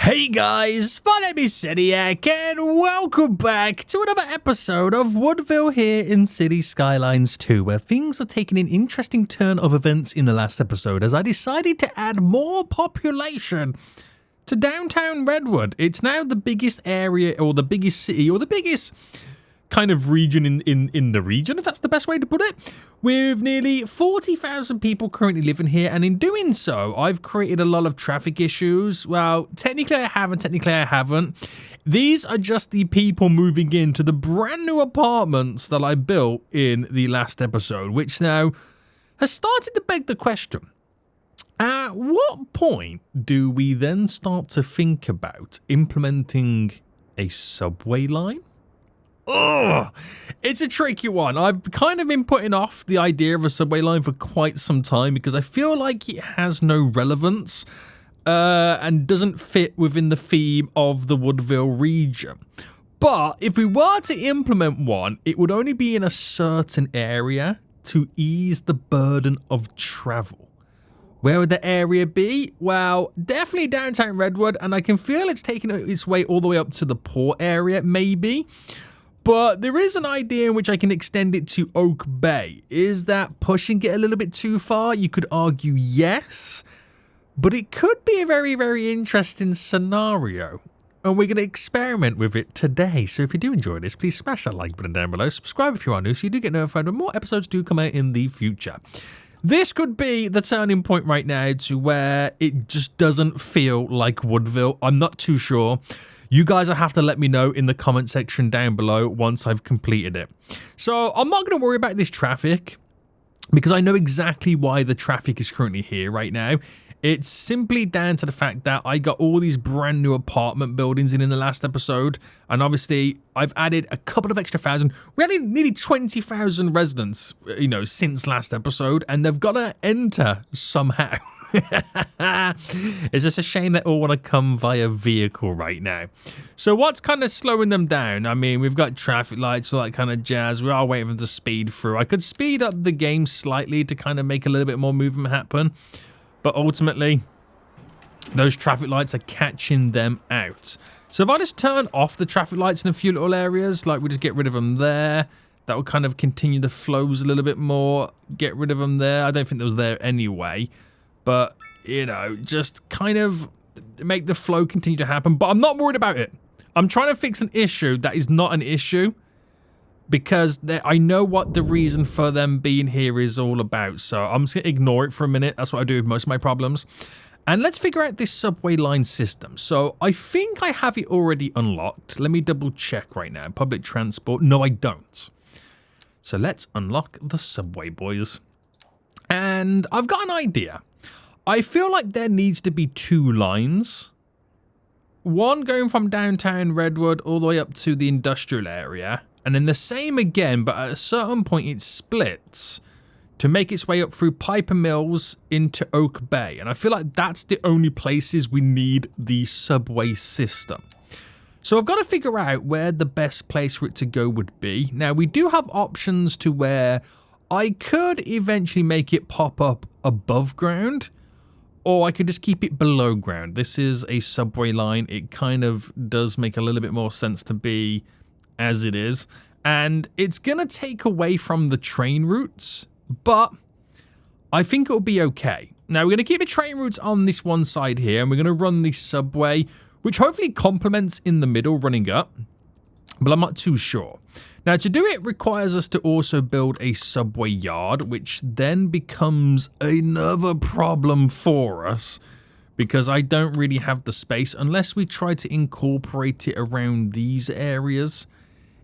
Hey guys, my name is Seniac and welcome back to another episode of Woodville here in City Skylines 2, where things are taking an interesting turn of events in the last episode as I decided to add more population to downtown Redwood. It's now the biggest area or the biggest city or the biggest kind of region in the region, if that's the best way to put it, with nearly 40,000 people currently living here, and in doing so I've created a lot of traffic issues. Well, technically I haven't. These are just the people moving into the brand new apartments that I built in the last episode, which now has started to beg the question, at what point do we then start to think about implementing a subway line? Ugh, it's a tricky one. I've kind of been putting off the idea of a subway line for quite some time because I feel like it has no relevance and doesn't fit within the theme of the Woodville region. But if we were to implement one, it would only be in a certain area to ease the burden of travel. Where would the area be? Well, definitely downtown Redwood, and I can feel it's taking its way all the way up to the port area, maybe. But there is an idea in which I can extend it to Oak Bay. Is that pushing it a little bit too far? You could argue yes, but it could be a very, very interesting scenario. And we're going to experiment with it today. So if you do enjoy this, please smash that like button down below. Subscribe if you are new so you do get notified when more episodes do come out in the future. This could be the turning point right now to where it just doesn't feel like Woodville. I'm not too sure. You guys will have to let me know in the comment section down below once I've completed it. So I'm not going to worry about this traffic because I know exactly why the traffic is currently here right now. It's simply down to the fact that I got all these brand new apartment buildings in the last episode. And obviously I've added a couple of extra thousand. We added nearly 20,000 residents, since last episode. And they've got to enter somehow. It's just a shame they all want to come via vehicle right now. So what's kind of slowing them down? I mean, we've got traffic lights, all that kind of jazz. We are waiting for them to speed through. I could speed up the game slightly to kind of make a little bit more movement happen. But ultimately, those traffic lights are catching them out. So if I just turn off the traffic lights in a few little areas, like we just get rid of them there, that will kind of continue the flows a little bit more. Get rid of them there. I don't think that was there anyway. But, just kind of make the flow continue to happen. But I'm not worried about it. I'm trying to fix an issue that is not an issue. Because I know what the reason for them being here is all about. So I'm just going to ignore it for a minute. That's what I do with most of my problems. And let's figure out this subway line system. So I think I have it already unlocked. Let me double check right now. Public transport. No, I don't. So let's unlock the subway, boys. And I've got an idea. I feel like there needs to be two lines. One going from downtown Redwood all the way up to the industrial area. And then the same again, but at a certain point it splits to make its way up through Piper Mills into Oak Bay. And I feel like that's the only places we need the subway system. So I've got to figure out where the best place for it to go would be. Now, we do have options to where I could eventually make it pop up above ground, or I could just keep it below ground. This is a subway line. It kind of does make a little bit more sense to be as it is, and it's gonna take away from the train routes, but I think it'll be okay. Now we're gonna keep the train routes on this one side here, and we're gonna run the subway, which hopefully complements in the middle running up, but I'm not too sure. Now to do it requires us to also build a subway yard, which then becomes another problem for us because I don't really have the space unless we try to incorporate it around these areas.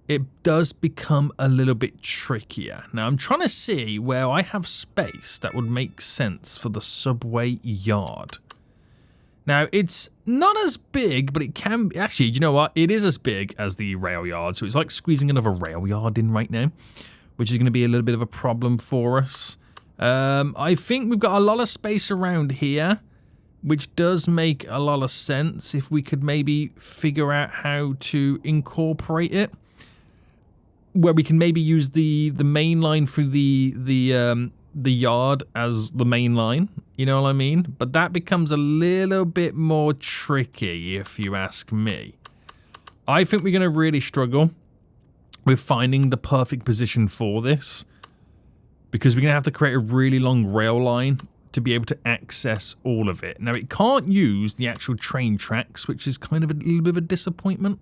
It does become a little bit trickier. Now, I'm trying to see where I have space that would make sense for the subway yard. Now, it's not as big, but it can be. Actually, do you know what? It is as big as the rail yard, so it's like squeezing another rail yard in right now, which is going to be a little bit of a problem for us. I think we've got a lot of space around here, which does make a lot of sense if we could maybe figure out how to incorporate it, where we can maybe use the main line through the the yard as the main line, you know what I mean? But that becomes a little bit more tricky if you ask me. I think we're going to really struggle with finding the perfect position for this, because we're going to have to create a really long rail line to be able to access all of it. Now, it can't use the actual train tracks, which is kind of a little bit of a disappointment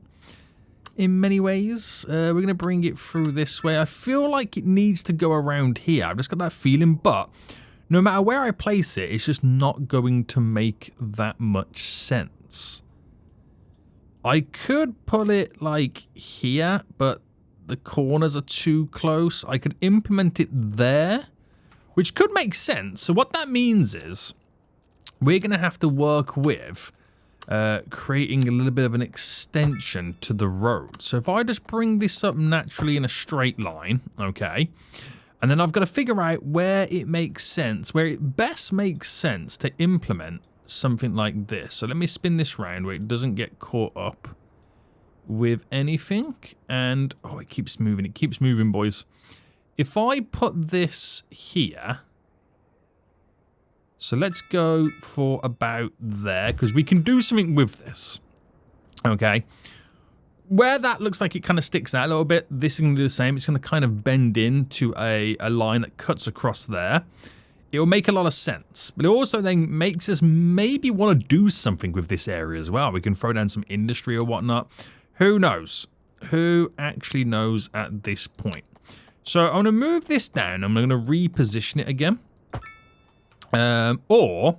in many ways. We're going to bring it through this way. I feel like it needs to go around here. I've just got that feeling, but no matter where I place it, it's just not going to make that much sense. I could put it like here, but the corners are too close. I could implement it there, which could make sense. So what that means is we're going to have to work with creating a little bit of an extension to the road. So if I just bring this up naturally in a straight line, okay, and then I've got to figure out where it makes sense, where it best makes sense to implement something like this. So let me spin this round where it doesn't get caught up with anything. And, oh, it keeps moving, boys. If I put this here, so let's go for about there, because we can do something with this, okay? Where that looks like it kind of sticks out a little bit, this is going to do the same. It's going to kind of bend into a line that cuts across there. It will make a lot of sense, but it also then makes us maybe want to do something with this area as well. We can throw down some industry or whatnot. Who knows? Who actually knows at this point? So I'm going to move this down. I'm going to reposition it again. Or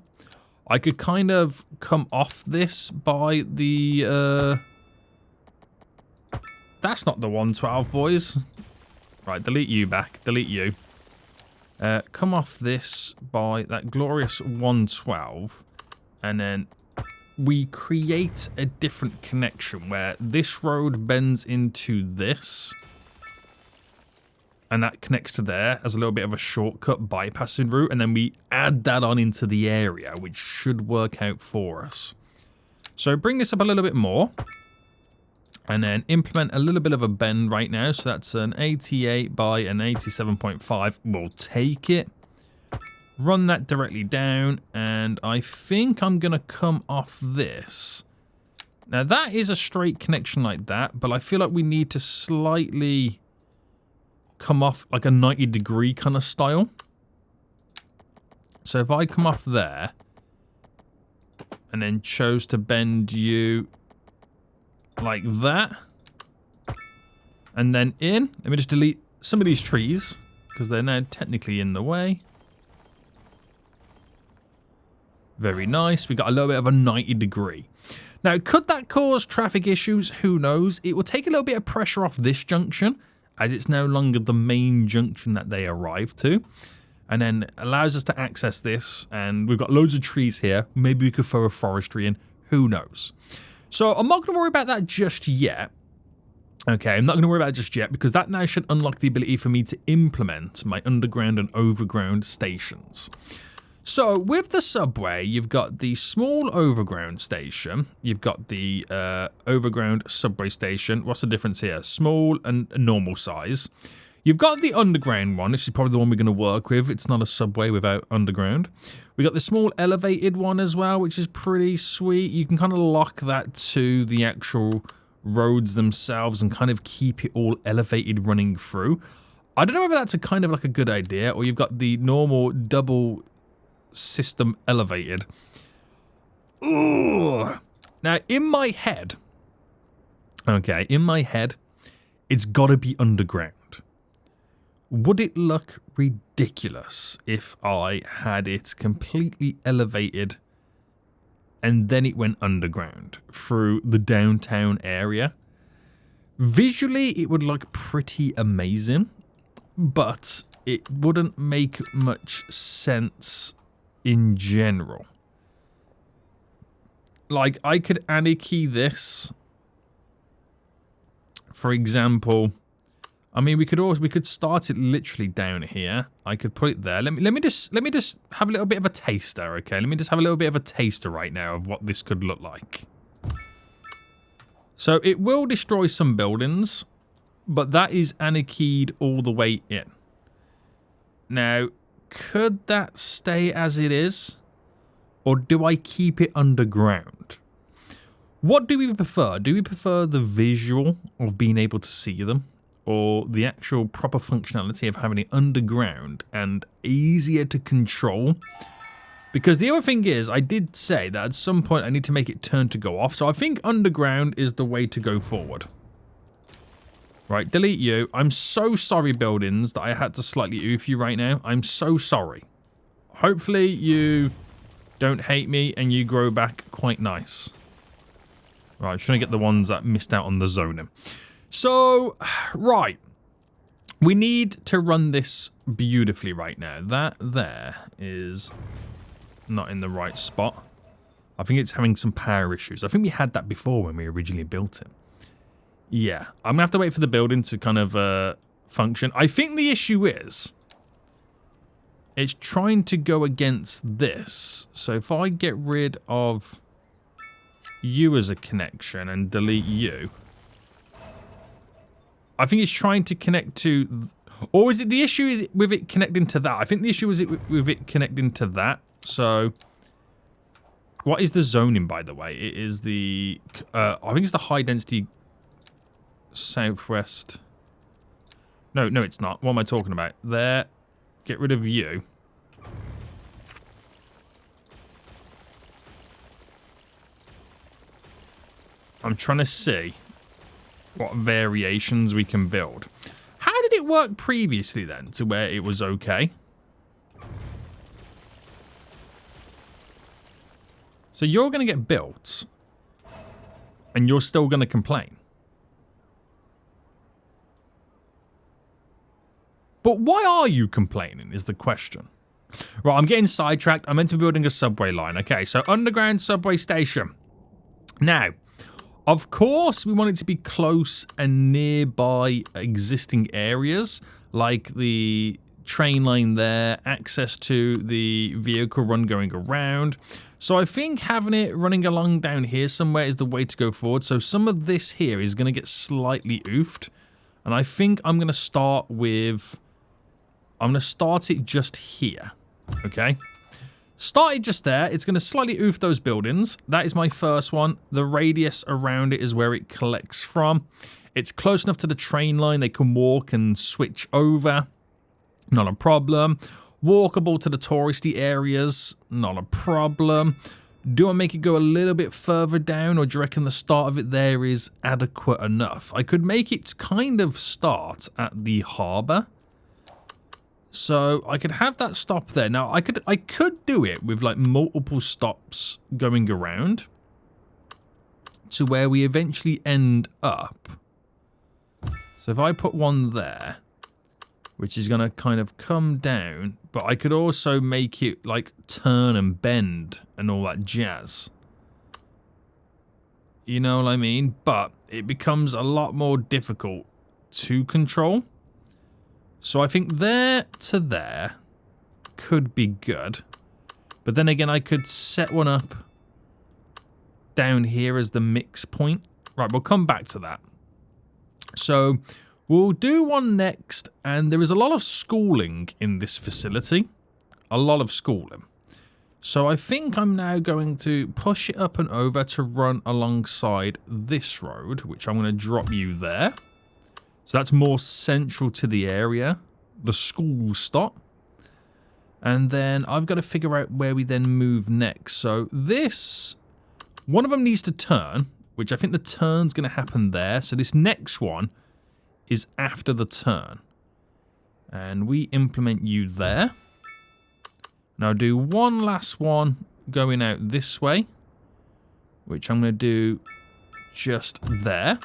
I could kind of come off this by the... That's not the 112, boys. Right, delete you back. Delete you. Come off this by that glorious 112. And then we create a different connection where this road bends into this. And that connects to there as a little bit of a shortcut bypassing route. And then we add that on into the area, which should work out for us. So bring this up a little bit more. And then implement a little bit of a bend right now. So that's an 88 by an 87.5. We'll take it. Run that directly down. And I think I'm going to come off this. Now that is a straight connection like that. But I feel like we need to slightly come off like a 90-degree kind of style. So if I come off there and then chose to bend you like that and then in, let me just delete some of these trees because they're now technically in the way. Very nice. We got a little bit of a 90-degree. Now, could that cause traffic issues? Who knows? It will take a little bit of pressure off this junction, as it's no longer the main junction that they arrive to. And then allows us to access this. And we've got loads of trees here. Maybe we could throw a forestry in. Who knows? So I'm not going to worry about that just yet. Okay, I'm not going to worry about it just yet because that now should unlock the ability for me to implement my underground and overground stations. So with the subway, you've got the small overground station. You've got the overground subway station. What's the difference here? Small and normal size. You've got the underground one, which is probably the one we're going to work with. It's not a subway without underground. We got the small elevated one as well, which is pretty sweet. You can kind of lock that to the actual roads themselves and kind of keep it all elevated running through. I don't know whether that's a kind of like a good idea, or you've got the normal double system elevated. Ugh. Now, in my head, okay, it's got to be underground. Would it look ridiculous if I had it completely elevated and then it went underground through the downtown area? Visually, it would look pretty amazing, but it wouldn't make much sense in general. Like, I could anarchy this, for example. I mean, we could start it literally down here. I could put it there. Let me just have a little bit of a taster, okay? Let me just have a little bit of a taster right now of what this could look like. So it will destroy some buildings, but that is anarchied all the way in. Now, could that stay as it is? Or do I keep it underground? What do we prefer? Do we prefer the visual of being able to see them? Or the actual proper functionality of having it underground and easier to control? Because the other thing is, I did say that at some point I need to make it turn to go off. So I think underground is the way to go forward. Right, delete you. I'm so sorry, buildings, that I had to slightly oof you right now. I'm so sorry. Hopefully you don't hate me and you grow back quite nice. Right, I'm trying to get the ones that missed out on the zoning. So, right. We need to run this beautifully right now. That there is not in the right spot. I think it's having some power issues. I think we had that before when we originally built it. Yeah, I'm going to have to wait for the building to kind of function. I think the issue is it's trying to go against this. So if I get rid of you as a connection and delete you, I think it's trying to connect to... Or is it the issue with it connecting to that? I think the issue is with it connecting to that. So what is the zoning, by the way? It is the... I think it's the high density southwest. No, it's not. What am I talking about? There. Get rid of you. I'm trying to see what variations we can build. How did it work previously then to where it was okay? So you're going to get built and you're still going to complain. But why are you complaining is the question. Right, I'm getting sidetracked. I'm meant to be building a subway line. Okay, so underground subway station. Now, of course, we want it to be close and nearby existing areas, like the train line there, access to the vehicle run going around. So I think having it running along down here somewhere is the way to go forward. So some of this here is going to get slightly oofed. And I think I'm going to start with... I'm going to start it just here. Okay? Start it just there. It's going to slightly oof those buildings. That is my first one. The radius around it is where it collects from. It's close enough to the train line. They can walk and switch over. Not a problem. Walkable to the touristy areas. Not a problem. Do I make it go a little bit further down, or do you reckon the start of it there is adequate enough? I could make it kind of start at the harbour. So I could have that stop there. Now I could do it with like multiple stops going around to where we eventually end up. So if I put one there, which is going to kind of come down, but I could also make it like turn and bend and all that jazz. You know what I mean? But it becomes a lot more difficult to control. So I think there to there could be good. But then again, I could set one up down here as the mix point. Right, we'll come back to that. So we'll do one next, and there is a lot of schooling in this facility. A lot of schooling. So I think I'm now going to push it up and over to run alongside this road, which I'm going to drop you there. So that's more central to the area. The school stop. And then I've got to figure out where we then move next. So this, one of them needs to turn, which I think the turn's going to happen there. So this next one is after the turn. And we implement you there. Now do one last one going out this way, which I'm going to do just there.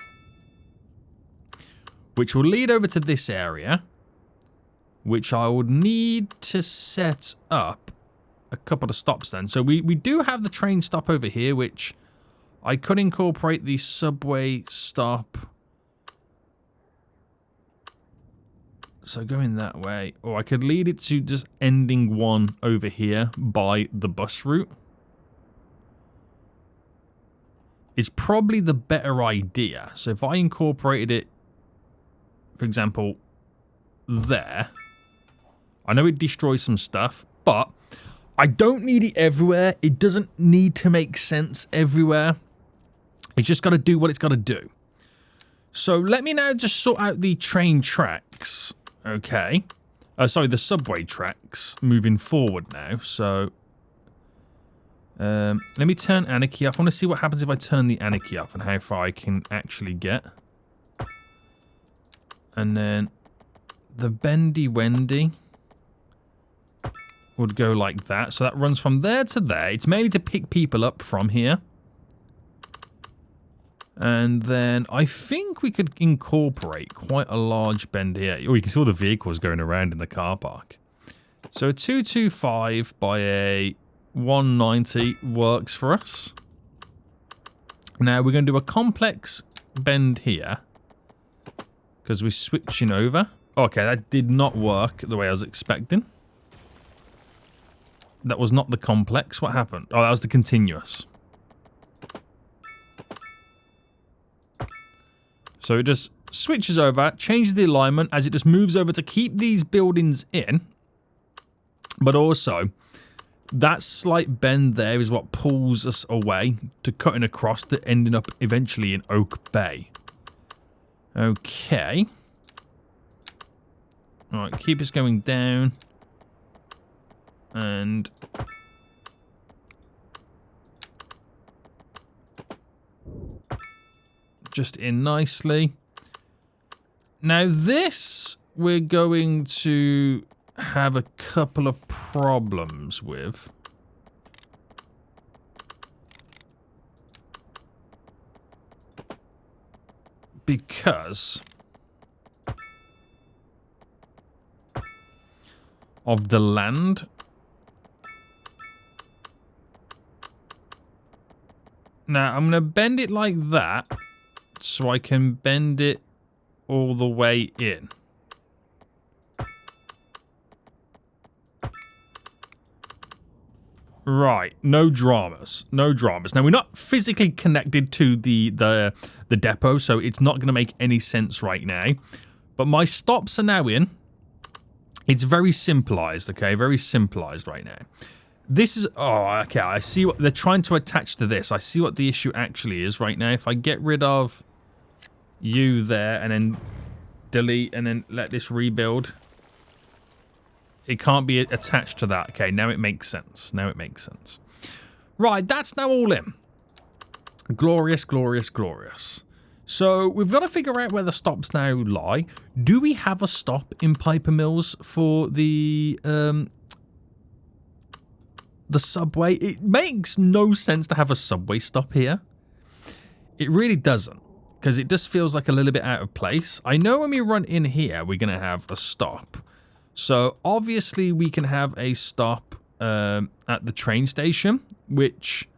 Which will lead over to this area, which I would need to set up a couple of stops then. So we do have the train stop over here, which I could incorporate the subway stop. So going that way, or I could lead it to just ending one over here by the bus route. It's probably the better idea. So if I incorporated it, for example, there, I know it destroys some stuff, but I don't need it everywhere. It doesn't need to make sense everywhere. It's just got to do what it's got to do. So let me now just sort out the train tracks. Okay. Sorry, the subway tracks moving forward now. So let me turn anarchy off. I want to see what happens if I turn the anarchy off and how far I can actually get. And then the bendy wendy would go like that. So that runs from there to there. It's mainly to pick people up from here. And then I think we could incorporate quite a large bend here. Oh, you can see all the vehicles going around in the car park. So a 225 by a 190 works for us. Now we're going to do a complex bend here. Because we're switching over. Okay, that did not work the way I was expecting. That was not the complex. What happened? Oh, that was the continuous. So it just switches over, changes the alignment as it just moves over to keep these buildings in. But also, that slight bend there is what pulls us away to cutting across to ending up eventually in Oak Bay. Okay. Alright, keep us going down. And just in nicely. Now this we're going to have a couple of problems with. Because of the land. Now I'm going to bend it like that. So I can bend it all the way in. Right, no dramas. No dramas. Now, we're not physically connected to the depot, so it's not going to make any sense right now. But my stops are now in. It's very simplified, okay? Very simplified right now. This is... Oh, okay, I see what... They're trying to attach to this. I see what the issue actually is right now. If I get rid of you there and then delete and then let this rebuild... It can't be attached to that. Okay, now it makes sense. Now it makes sense. Right, that's now all in. Glorious, glorious, glorious. So, we've got to figure out where the stops now lie. Do we have a stop in Piper Mills for the subway? It makes no sense to have a subway stop here. It really doesn't. Because it just feels like a little bit out of place. I know when we run in here, we're going to have a stop. So, obviously, we can have a stop at the train station, which,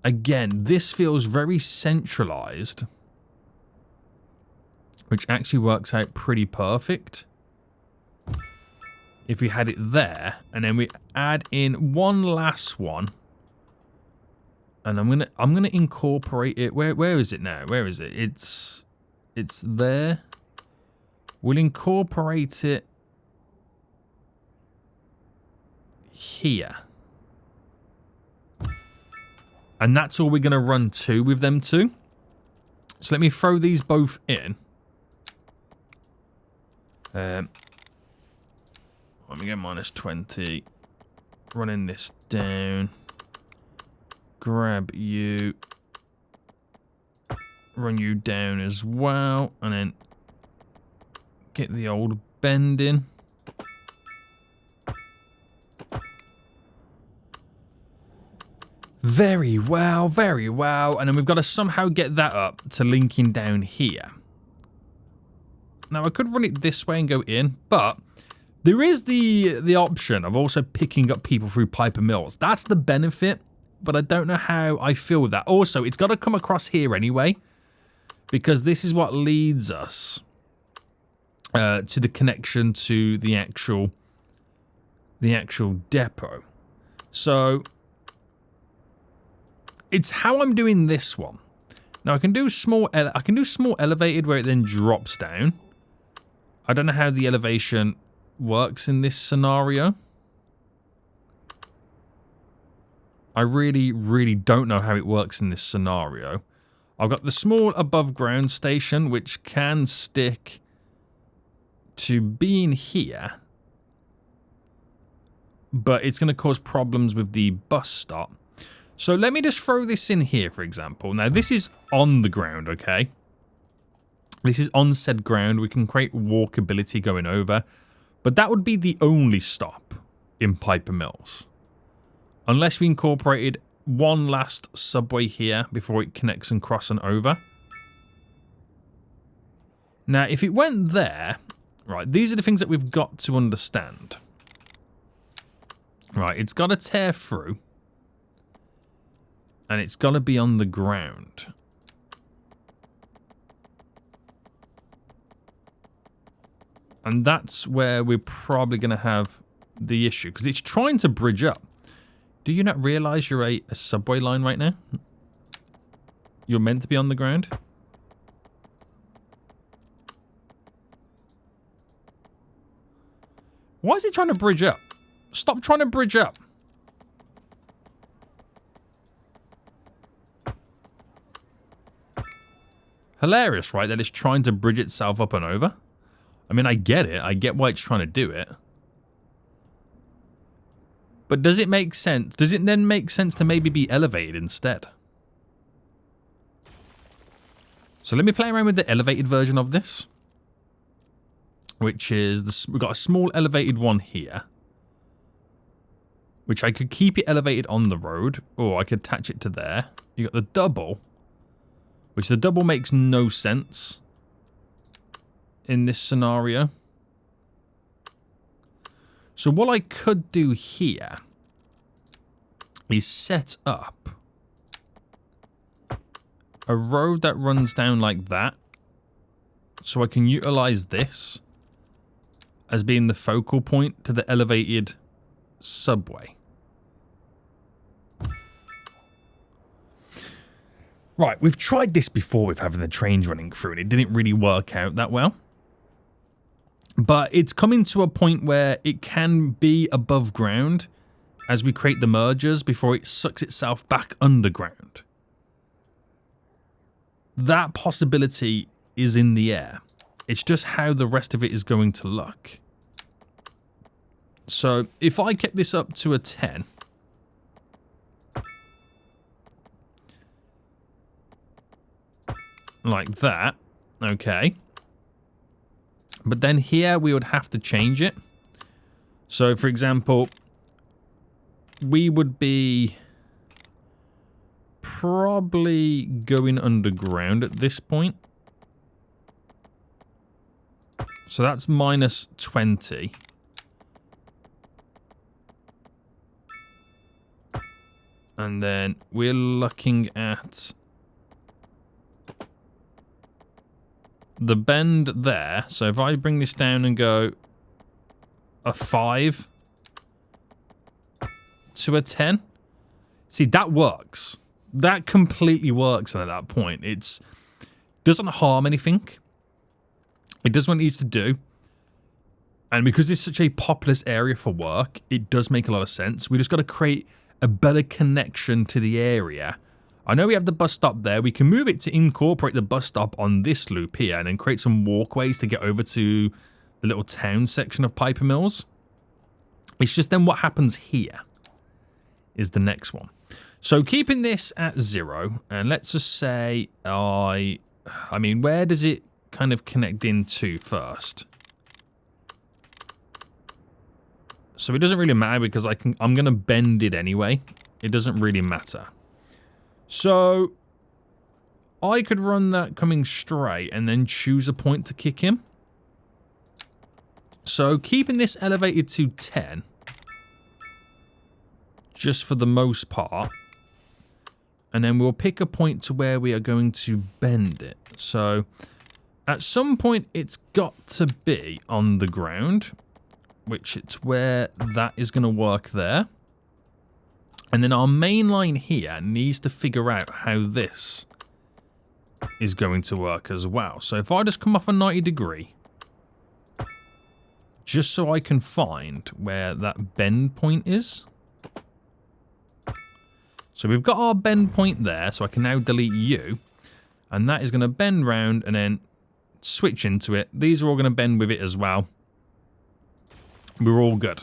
again, this feels very centralized, which actually works out pretty perfect. If we had it there, and then we add in one last one, and I'm gonna incorporate it. Where is it now? Where is it? It's there. We'll incorporate it here. And that's all we're going to run to with them two. So let me throw these both in. Let me go -20. Running this down. Grab you. Run you down as well. And then get the old bend in. Very well, very well. And then we've got to somehow get that up to linking down here. Now, I could run it this way and go in, but there is the option of also picking up people through Piper Mills. That's the benefit, but I don't know how I feel with that. Also, it's got to come across here anyway, because this is what leads us to the connection to the actual depot. So it's how I'm doing this one. Now I can do small elevated where it then drops down. I don't know how the elevation works in this scenario. I really, really don't know how it works in this scenario. I've got the small above ground station, which can stick to being here. But it's going to cause problems with the bus stop. So let me just throw this in here, for example. Now, this is on the ground, okay? This is on said ground. We can create walkability going over. But that would be the only stop in Piper Mills. Unless we incorporated one last subway here before it connects and crossing over. Now, if it went there, right, these are the things that we've got to understand. Right, it's got to tear through. And it's got to be on the ground. And that's where we're probably going to have the issue. Because it's trying to bridge up. Do you not realize you're a subway line right now? You're meant to be on the ground? Why is it trying to bridge up? Stop trying to bridge up. Hilarious, right? That it's trying to bridge itself up and over. I mean, I get it. I get why it's trying to do it. But does it make sense? Does it then make sense to maybe be elevated instead? So let me play around with the elevated version of this. Which is, we've got a small elevated one here. Which I could keep it elevated on the road. Or I could attach it to there. You got the double. Which the double makes no sense. In this scenario. So what I could do here is set up a road that runs down like that. So I can utilize this as being the focal point to the elevated subway. Right, we've tried this before with having the trains running through and it didn't really work out that well. But it's coming to a point where it can be above ground as we create the mergers before it sucks itself back underground. That possibility is in the air. It's just how the rest of it is going to look. So if I kept this up to a 10. Like that. Okay. But then here we would have to change it. So for example, we would be probably going underground at this point. So that's minus 20. And then we're looking at the bend there. So if I bring this down and go a 5 to a 10. See, that works. That completely works at that point. It doesn't harm anything. It does what it needs to do. And because it's such a populous area for work, it does make a lot of sense. We just got to create a better connection to the area. I know we have the bus stop there. We can move it to incorporate the bus stop on this loop here and then create some walkways to get over to the little town section of Piper Mills. It's just then what happens here is the next one. So keeping this at 0, and let's just say I mean, where does it kind of connect into first? So it doesn't really matter because I'm going to bend it anyway. It doesn't really matter. So I could run that coming straight and then choose a point to kick in. So keeping this elevated to 10, just for the most part. And then we'll pick a point to where we are going to bend it. So at some point it's got to be on the ground, which it's where that is going to work there. And then our main line here needs to figure out how this is going to work as well. So if I just come off a 90 degree, just so I can find where that bend point is. So we've got our bend point there, so I can now delete you. And that is going to bend round and then switch into it. These are all going to bend with it as well. We're all good.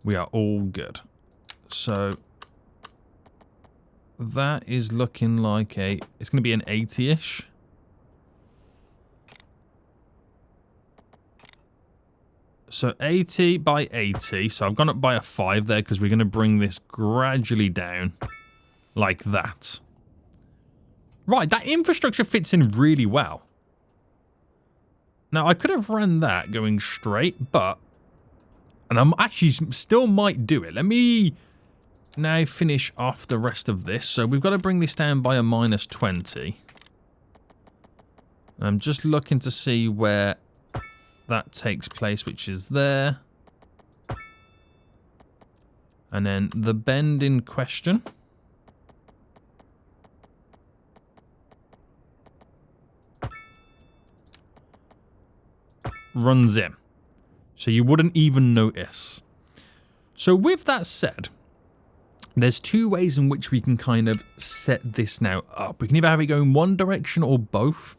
We are all good. So that is looking like it's going to be an 80-ish. So 80 by 80. So I've gone up by a 5 there because we're going to bring this gradually down like that. Right, that infrastructure fits in really well. Now, I could have ran that going straight, but... And I'm actually still might do it. Let me now finish off the rest of this. So we've got to bring this down by a -20. I'm just looking to see where that takes place, which is there. And then the bend in question. Runs in. So you wouldn't even notice. So with that said, there's two ways in which we can kind of set this now up. We can either have it go in one direction or both.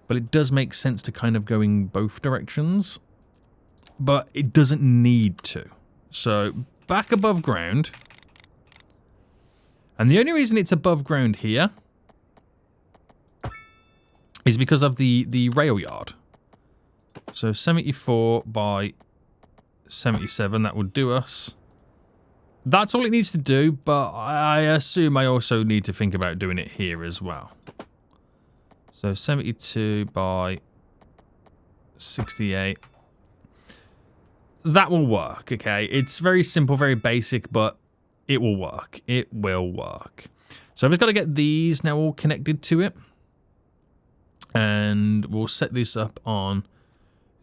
But it does make sense to kind of go in both directions. But it doesn't need to. So back above ground. And the only reason it's above ground here is because of the rail yard. So 74 by 77, that would do us. That's all it needs to do, but I assume I also need to think about doing it here as well. So 72 by 68. That will work, okay? It's very simple, very basic, but it will work. It will work. So I've just got to get these now all connected to it. And we'll set this up on...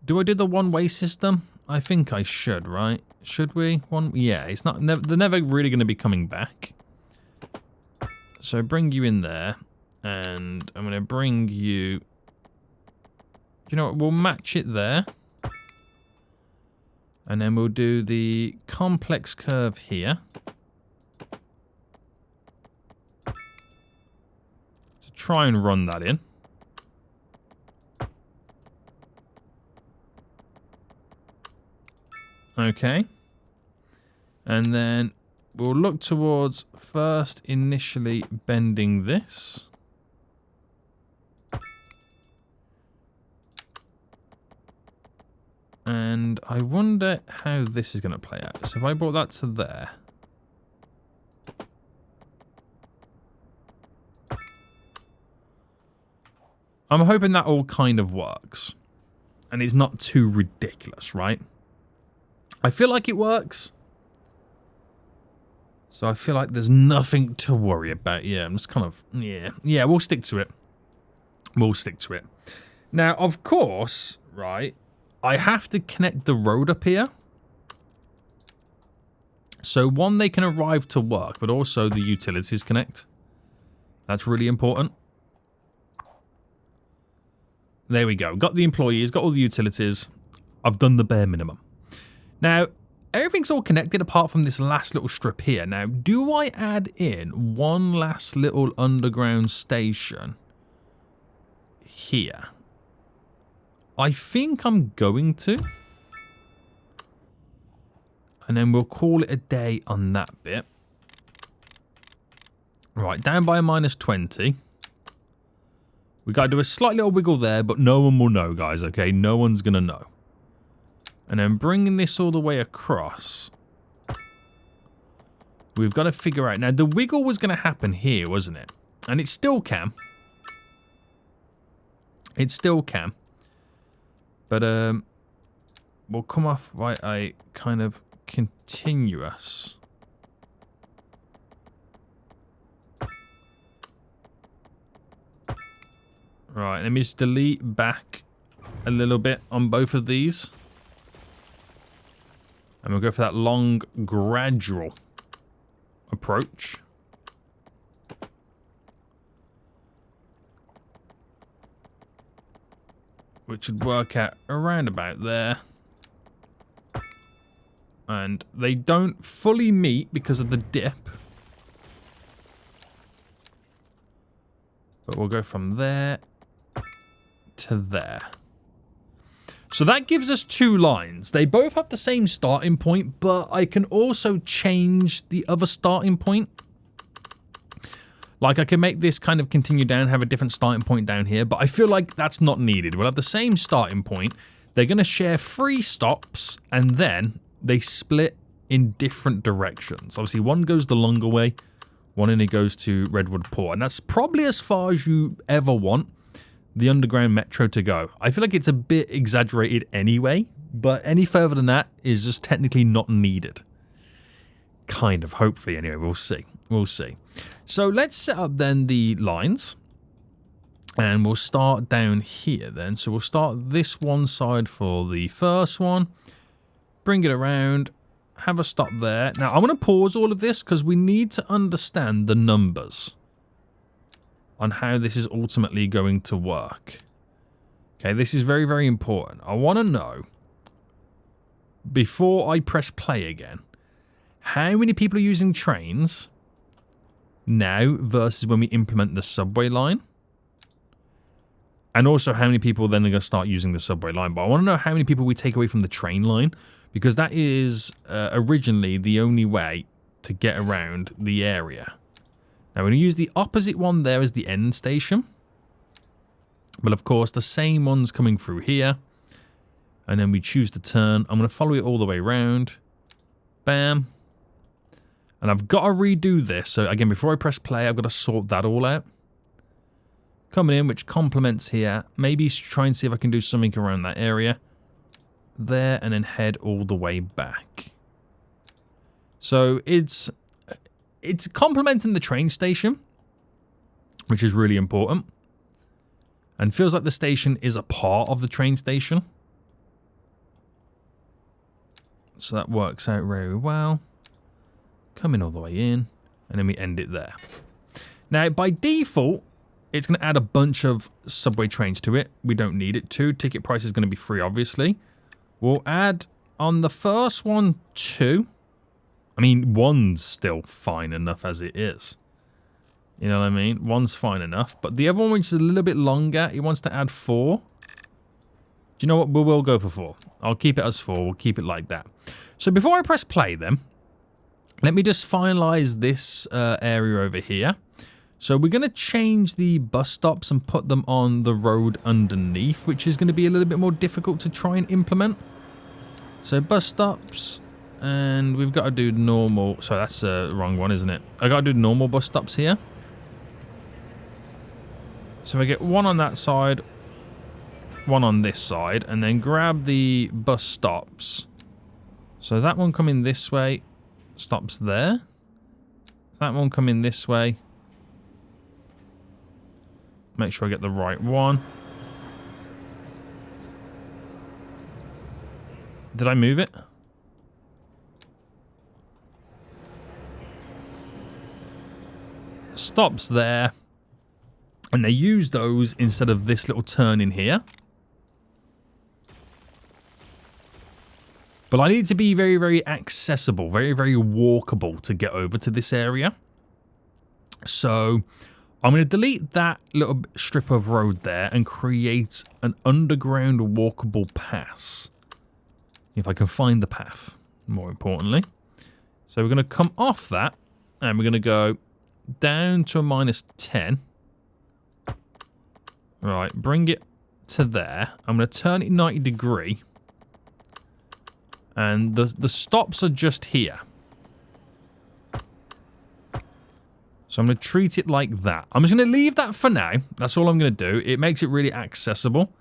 Do I do the one-way system? I think I should, right? Should we? Yeah, it's not. They're never really going to be coming back. So bring you in there, and I'm going to bring you. You know what? We'll match it there, and then we'll do the complex curve here. To try and run that in. Okay, and then we'll look towards first initially bending this. And I wonder how this is going to play out. So if I brought that to there. I'm hoping that all kind of works. And it's not too ridiculous, right? I feel like it works. So I feel like there's nothing to worry about. Yeah, I'm just kind of... Yeah, we'll stick to it. We'll stick to it. Now, of course, right, I have to connect the road up here. So, one, they can arrive to work, but also the utilities connect. That's really important. There we go. Got the employees, got all the utilities. I've done the bare minimum. Now, everything's all connected apart from this last little strip here. Now, do I add in one last little underground station here? I think I'm going to. And then we'll call it a day on that bit. Right, down by a -20. We got to do a slight little wiggle there, but no one will know, guys, okay? No one's going to know. And then bringing this all the way across, we've got to figure out... Now, the wiggle was going to happen here, wasn't it? And it still can. It still can. But we'll come off by a kind of continuous... Right, let me just delete back a little bit on both of these. And we'll go for that long, gradual approach. which would work out around about there. And they don't fully meet because of the dip. But we'll go from there to there. So that gives us 2 lines. They both have the same starting point, but I can also change the other starting point. Like, I can make this kind of continue down, have a different starting point down here, but I feel like that's not needed. We'll have the same starting point. They're going to share 3 stops, and then they split in different directions. Obviously, one goes the longer way, one only goes to Redwood Port, and that's probably as far as you ever want the underground metro to go. I feel like it's a bit exaggerated anyway, but any further than that is just technically not needed. Kind of, hopefully, anyway. We'll see. We'll see. So let's set up then the lines. And we'll start down here then. So we'll start this one side for the first one. Bring it around. Have a stop there. Now, I'm going to pause all of this because we need to understand the numbers on how this is ultimately going to work. Okay, this is very, very important. I want to know, before I press play again, how many people are using trains now versus when we implement the subway line. And also how many people then are going to start using the subway line. But I want to know how many people we take away from the train line, because that is originally the only way to get around the area. Now, we're going to use the opposite one there as the end station. But, of course, the same one's coming through here. And then we choose to turn. I'm going to follow it all the way around. Bam. And I've got to redo this. So, again, before I press play, I've got to sort that all out. Coming in, which complements here. Maybe try and see if I can do something around that area. There, and then head all the way back. So, it's complementing the train station, which is really important. And feels like the station is a part of the train station. So that works out very well. Coming all the way in, and then we end it there. Now, by default, it's going to add a bunch of subway trains to it. We don't need it to. Ticket price is going to be free, obviously. We'll add on the first one 2. I mean, 1's still fine enough as it is. You know what I mean? 1's fine enough. But the other one, which is a little bit longer, he wants to add 4. Do you know what? We will go for 4. I'll keep it as 4. We'll keep it like that. So before I press play then, let me just finalize this area over here. So we're going to change the bus stops and put them on the road underneath, which is going to be a little bit more difficult to try and implement. So bus stops, and we've got to do normal. So that's the wrong one, isn't it? I got to do normal bus stops here. So I get 1 on that side, 1 on this side, and then grab the bus stops. So that one coming this way stops there. That one coming this way. Make sure I get the right one. Did I move it? Stops there. And they use those instead of this little turn in here. But I need to be very, very accessible, very, very walkable to get over to this area. So I'm going to delete that little strip of road there and create an underground walkable pass. If I can find the path, more importantly. So we're going to come off that and we're going to go down to a -10. Right, bring it to there. I'm going to turn it 90 degree. And the stops are just here. So I'm going to treat it like that. I'm just going to leave that for now. That's all I'm going to do. It makes it really accessible.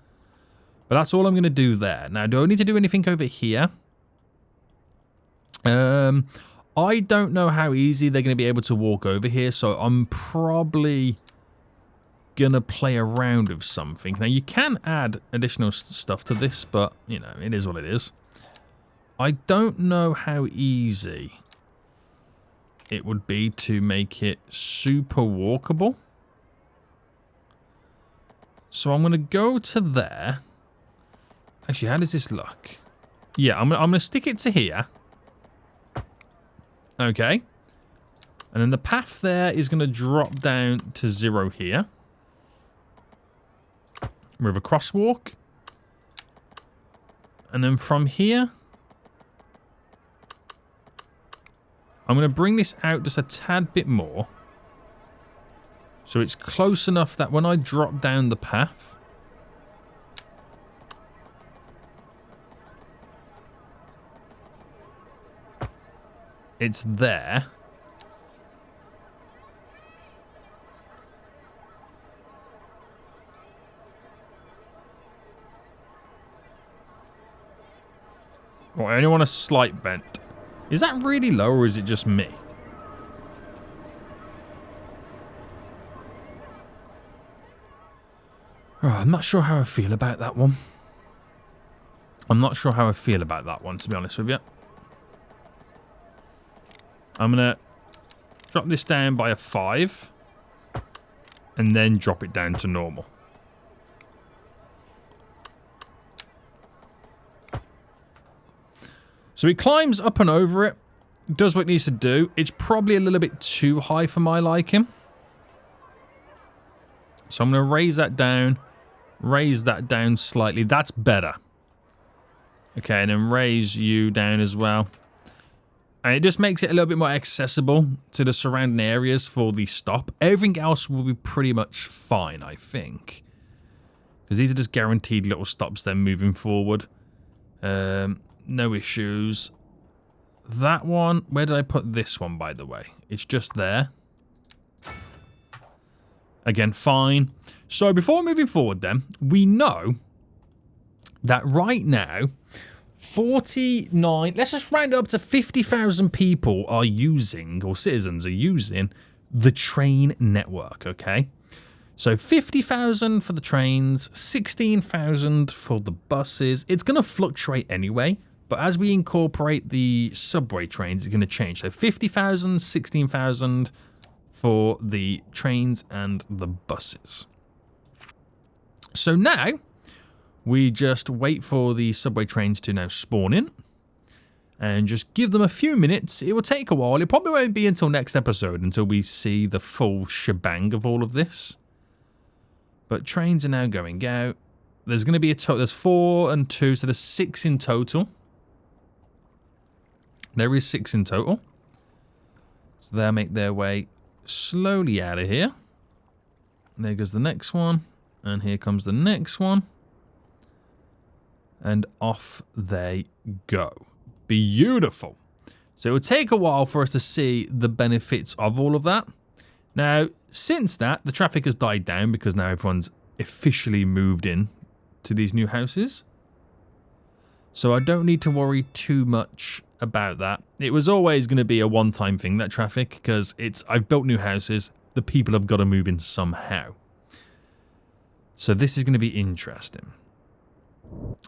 But that's all I'm going to do there. Now, do I need to do anything over here? I don't know how easy they're going to be able to walk over here. So I'm probably going to play around with something. Now, you can add additional stuff to this, but, you know, it is what it is. I don't know how easy it would be to make it super walkable. So I'm going to go to there. Actually, how does this look? Yeah, I'm going to stick it to here. Okay. And then the path there is going to drop down to 0 here. With a crosswalk. And then from here, I'm going to bring this out just a tad bit more. So it's close enough that when I drop down the path, it's there. Oh, I only want a slight bend. Is that really low or is it just me? Oh, I'm not sure how I feel about that one. I'm not sure how I feel about that one, to be honest with you. I'm going to drop this down by a 5. And then drop it down to normal. So it climbs up and over it. Does what it needs to do. It's probably a little bit too high for my liking. So I'm going to raise that down. Raise that down slightly. That's better. Okay, and then raise you down as well. And it just makes it a little bit more accessible to the surrounding areas for the stop. Everything else will be pretty much fine, I think. Because these are just guaranteed little stops then moving forward. No issues. That one, where did I put this one, by the way? It's just there. Again, fine. So before moving forward then, we know that right now, 49, let's just round it up to 50,000 people are using, or citizens are using, the train network, okay? So 50,000 for the trains, 16,000 for the buses. It's going to fluctuate anyway, but as we incorporate the subway trains, it's going to change. So 50,000, 16,000 for the trains and the buses. So now, we just wait for the subway trains to now spawn in. And just give them a few minutes. It will take a while. It probably won't be until next episode until we see the full shebang of all of this. But trains are now going out. There's going to be a total. There's 4 and 2, so there's 6 in total. There is 6 in total. So they'll make their way slowly out of here. There goes the next one. And here comes the next one. And off they go. Beautiful. So it will take a while for us to see the benefits of all of that. Now, since that, the traffic has died down because now everyone's officially moved in to these new houses. So I don't need to worry too much about that. It was always going to be a one-time thing, that traffic, because I've built new houses. The people have got to move in somehow. So this is going to be interesting.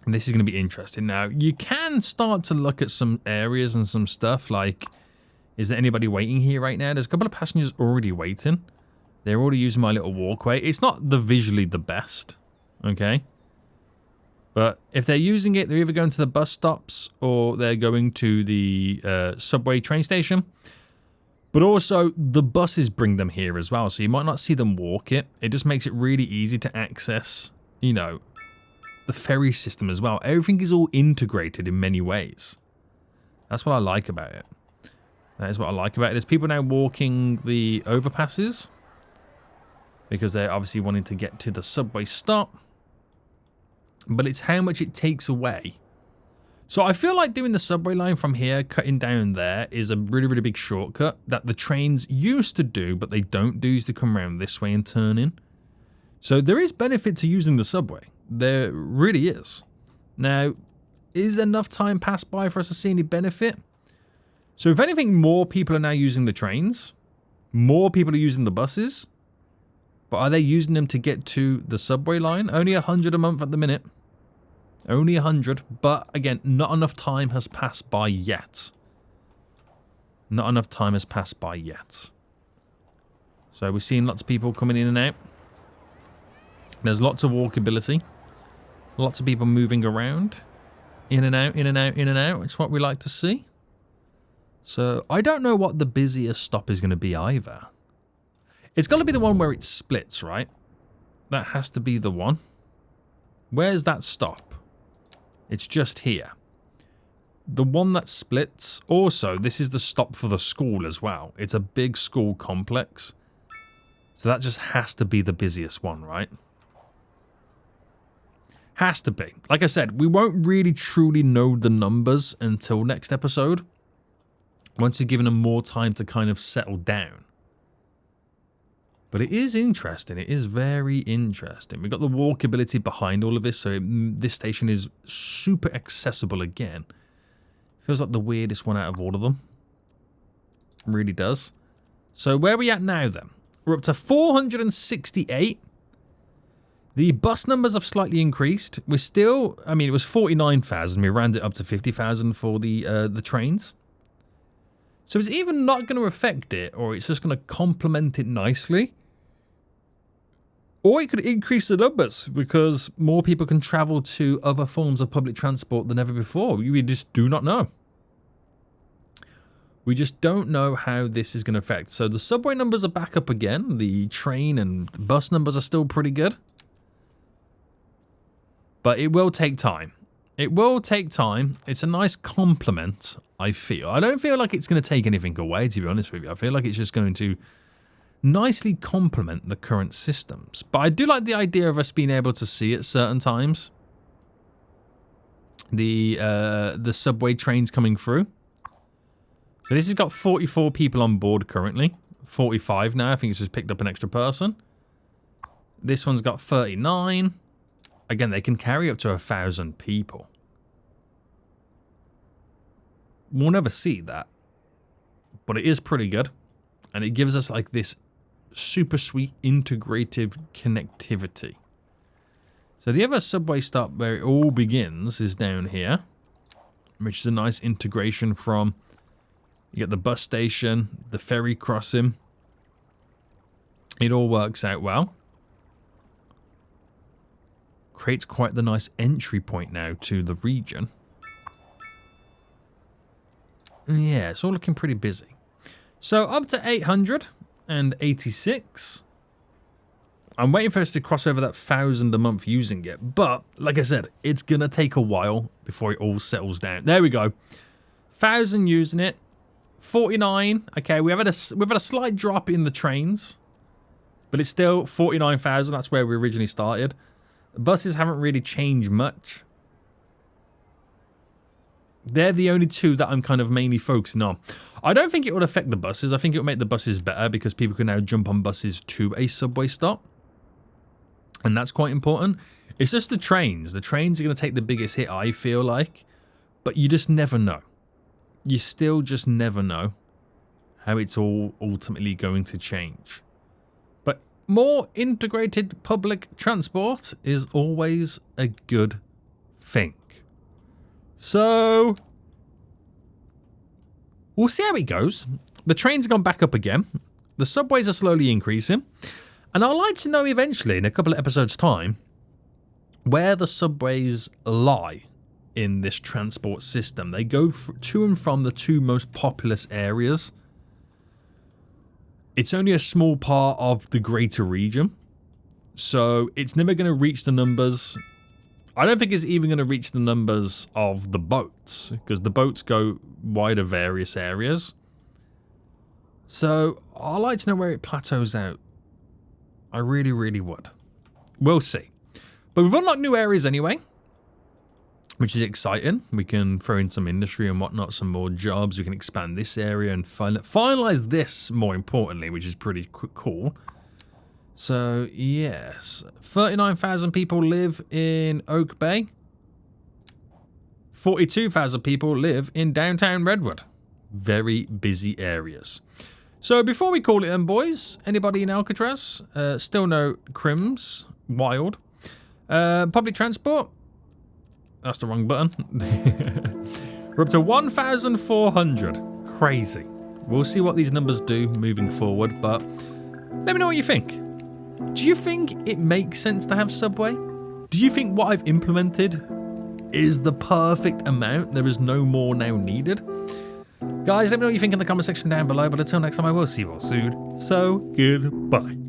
This is going to be interesting. Now, you can start to look at some areas and some stuff like, is there anybody waiting here right now? There's a couple of passengers already waiting. They're already using my little walkway. It's not visually the best, okay? But if they're using it, they're either going to the bus stops or they're going to the subway train station. But also, the buses bring them here as well, so you might not see them walk it. It just makes it really easy to access, you know, the ferry system as well. Everything is all integrated in many ways. That's what I like about it. That is what I like about it. There's people now walking the overpasses because they're obviously wanting to get to the subway stop. But it's how much it takes away. So I feel like doing the subway line from here, cutting down there, is a really, really big shortcut that the trains used to do, but they don't do, is to come around this way and turn in. So there is benefit to using the subway. There really is. Now, is enough time passed by for us to see any benefit? So if anything, more people are now using the trains. More people are using the buses. But are they using them to get to the subway line? Only 100 a month at the minute. Only 100. But again, not enough time has passed by yet. Not enough time has passed by yet. So we're seeing lots of people coming in and out. There's lots of walkability. Lots of people moving around. In and out, in and out, in and out. It's what we like to see. So, I don't know what the busiest stop is going to be either. It's got to be the one where it splits, right? That has to be the one. Where's that stop? It's just here. The one that splits. Also, this is the stop for the school as well. It's a big school complex. So that just has to be the busiest one, right? Has to be. Like I said, we won't really truly know the numbers until next episode. Once you've given them more time to kind of settle down. But it is interesting. It is very interesting. We've got the walkability behind all of this. So this station is super accessible again. Feels like the weirdest one out of all of them. Really does. So where are we at now then? We're up to 468. The bus numbers have slightly increased. We're still, I mean, it was 49,000. We rounded it up to 50,000 for the trains. So it's either not going to affect it, or it's just going to complement it nicely. Or it could increase the numbers, because more people can travel to other forms of public transport than ever before. We just do not know. We just don't know how this is going to affect. So the subway numbers are back up again. The train and bus numbers are still pretty good. But it will take time. It will take time. It's a nice complement, I feel. I don't feel like it's going to take anything away, to be honest with you. I feel like it's just going to nicely complement the current systems. But I do like the idea of us being able to see at certain times the subway trains coming through. So this has got 44 people on board currently. 45 now. I think it's just picked up an extra person. This one's got 39. Again, they can carry up to 1,000 people. We'll never see that. But it is pretty good. And it gives us like this super sweet integrative connectivity. So the other subway stop where it all begins is down here. Which is a nice integration from... You get the bus station, the ferry crossing. It all works out well. Creates quite the nice entry point now to the region. Yeah, it's all looking pretty busy. So up to 886. I'm waiting for us to cross over that 1,000 a month using it. But, like I said, it's going to take a while before it all settles down. There we go. 1,000 using it. 49. Okay, we've had a slight drop in the trains. But it's still 49,000. That's where we originally started. The buses haven't really changed much. They're the only two that I'm kind of mainly focusing on. I don't think it would affect the buses. I think it would make the buses better because people can now jump on buses to a subway stop. And that's quite important. It's just the trains. The trains are going to take the biggest hit, I feel like. But you just never know. You still just never know how it's all ultimately going to change. But more integrated public transport is always a good thing. So, we'll see how it goes. The trains have gone back up again. The subways are slowly increasing. And I'd like to know eventually, in a couple of episodes' time, where the subways lie in this transport system. They go to and from the two most populous areas. It's only a small part of the greater region. So, it's never going to reach the numbers... I don't think it's even going to reach the numbers of the boats, because the boats go wider various areas. So, I'd like to know where it plateaus out. I really, really would. We'll see. But we've unlocked new areas anyway, which is exciting. We can throw in some industry and whatnot, some more jobs. We can expand this area and finalize this, more importantly, which is pretty cool. So, yes, 39,000 people live in Oak Bay. 42,000 people live in downtown Redwood. Very busy areas. So, before we call it then, boys, anybody in Alcatraz? Still no crims. Wild. Public transport? That's the wrong button. We're up to 1,400. Crazy. We'll see what these numbers do moving forward, but let me know what you think. Do you think it makes sense to have subway? Do you think what I've implemented is the perfect amount? There is no more now needed? Guys, let me know what you think in the comment section down below, but until next time, I will see you all soon. So, goodbye.